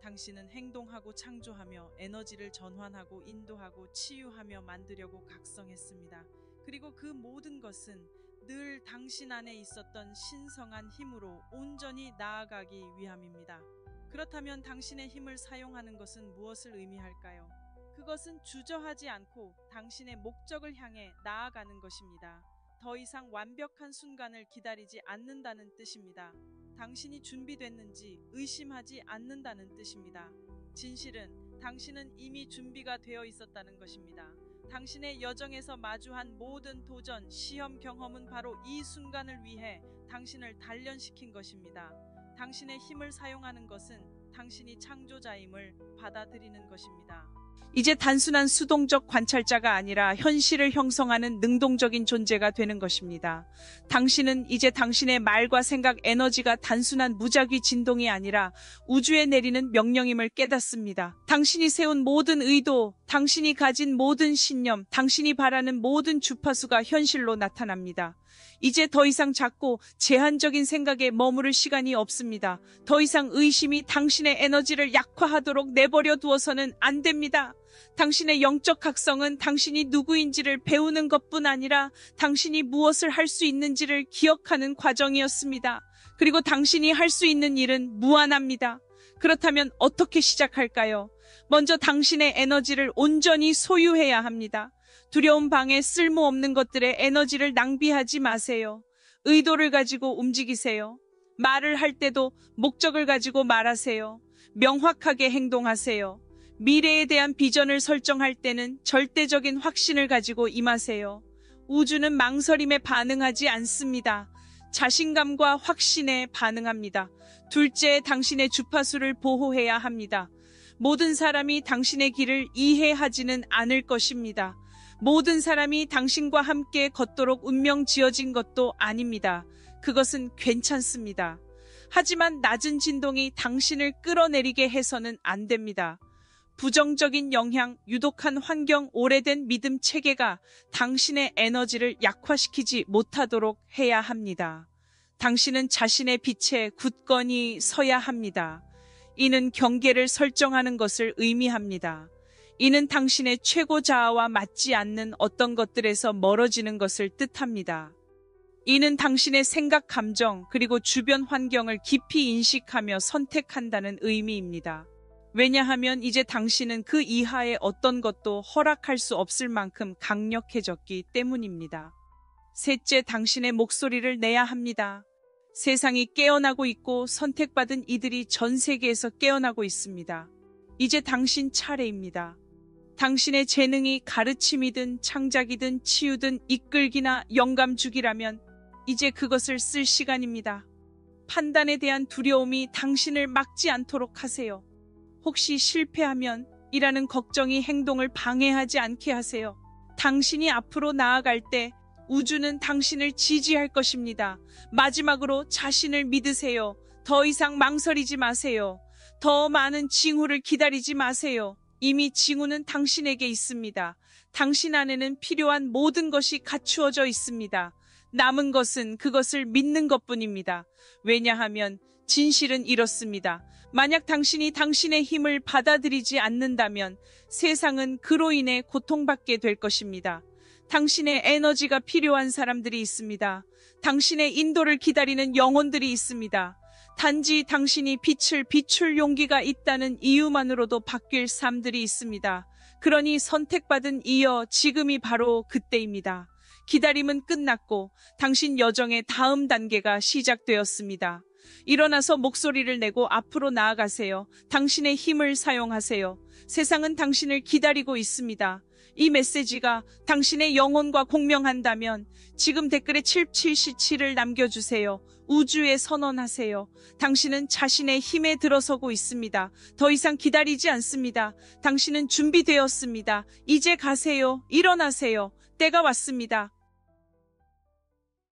당신은 행동하고 창조하며 에너지를 전환하고 인도하고 치유하며 만들려고 각성했습니다. 그리고 그 모든 것은 늘 당신 안에 있었던 신성한 힘으로 온전히 나아가기 위함입니다. 그렇다면 당신의 힘을 사용하는 것은 무엇을 의미할까요? 그것은 주저하지 않고 당신의 목적을 향해 나아가는 것입니다. 더 이상 완벽한 순간을 기다리지 않는다는 뜻입니다. 당신이 준비됐는지 의심하지 않는다는 뜻입니다. 진실은 당신은 이미 준비가 되어 있었다는 것입니다. 당신의 여정에서 마주한 모든 도전, 시험 경험은 바로 이 순간을 위해 당신을 단련시킨 것입니다. 당신의 힘을 사용하는 것은 당신이 창조자임을 받아들이는 것입니다. 이제 단순한 수동적 관찰자가 아니라 현실을 형성하는 능동적인 존재가 되는 것입니다. 당신은 이제 당신의 말과 생각, 에너지가 단순한 무작위 진동이 아니라 우주에 내리는 명령임을 깨닫습니다. 당신이 세운 모든 의도, 당신이 가진 모든 신념, 당신이 바라는 모든 주파수가 현실로 나타납니다. 이제 더 이상 작고 제한적인 생각에 머무를 시간이 없습니다. 더 이상 의심이 당신의 에너지를 약화하도록 내버려 두어서는 안 됩니다. 당신의 영적 각성은 당신이 누구인지를 배우는 것뿐 아니라 당신이 무엇을 할 수 있는지를 기억하는 과정이었습니다. 그리고 당신이 할 수 있는 일은 무한합니다. 그렇다면 어떻게 시작할까요? 먼저 당신의 에너지를 온전히 소유해야 합니다. 두려운 방에 쓸모없는 것들에 에너지를 낭비하지 마세요. 의도를 가지고 움직이세요. 말을 할 때도 목적을 가지고 말하세요. 명확하게 행동하세요. 미래에 대한 비전을 설정할 때는 절대적인 확신을 가지고 임하세요. 우주는 망설임에 반응하지 않습니다. 자신감과 확신에 반응합니다. 둘째, 당신의 주파수를 보호해야 합니다. 모든 사람이 당신의 길을 이해하지는 않을 것입니다. 모든 사람이 당신과 함께 걷도록 운명 지어진 것도 아닙니다. 그것은 괜찮습니다. 하지만 낮은 진동이 당신을 끌어내리게 해서는 안 됩니다. 부정적인 영향, 유독한 환경, 오래된 믿음 체계가 당신의 에너지를 약화시키지 못하도록 해야 합니다. 당신은 자신의 빛에 굳건히 서야 합니다. 이는 경계를 설정하는 것을 의미합니다. 이는 당신의 최고 자아와 맞지 않는 어떤 것들에서 멀어지는 것을 뜻합니다. 이는 당신의 생각, 감정, 그리고 주변 환경을 깊이 인식하며 선택한다는 의미입니다. 왜냐하면 이제 당신은 그 이하의 어떤 것도 허락할 수 없을 만큼 강력해졌기 때문입니다. 셋째, 당신의 목소리를 내야 합니다. 세상이 깨어나고 있고 선택받은 이들이 전 세계에서 깨어나고 있습니다. 이제 당신 차례입니다. 당신의 재능이 가르침이든 창작이든 치유든 이끌기나 영감 주기라면 이제 그것을 쓸 시간입니다. 판단에 대한 두려움이 당신을 막지 않도록 하세요. 혹시 실패하면 이라는 걱정이 행동을 방해하지 않게 하세요. 당신이 앞으로 나아갈 때 우주는 당신을 지지할 것입니다. 마지막으로 자신을 믿으세요. 더 이상 망설이지 마세요. 더 많은 징후를 기다리지 마세요. 이미 징후는 당신에게 있습니다. 당신 안에는 필요한 모든 것이 갖추어져 있습니다. 남은 것은 그것을 믿는 것뿐입니다. 왜냐하면 진실은 이렇습니다. 만약 당신이 당신의 힘을 받아들이지 않는다면 세상은 그로 인해 고통받게 될 것입니다. 당신의 에너지가 필요한 사람들이 있습니다. 당신의 인도를 기다리는 영혼들이 있습니다. 단지 당신이 빛을 비출 용기가 있다는 이유만으로도 바뀔 삶들이 있습니다. 그러니 선택받은 이여 지금이 바로 그때입니다. 기다림은 끝났고 당신 여정의 다음 단계가 시작되었습니다. 일어나서 목소리를 내고 앞으로 나아가세요. 당신의 힘을 사용하세요. 세상은 당신을 기다리고 있습니다. 이 메시지가 당신의 영혼과 공명한다면 지금 댓글에 777을 남겨주세요. 우주에 선언하세요. 당신은 자신의 힘에 들어서고 있습니다. 더 이상 기다리지 않습니다. 당신은 준비되었습니다. 이제 가세요. 일어나세요. 때가 왔습니다.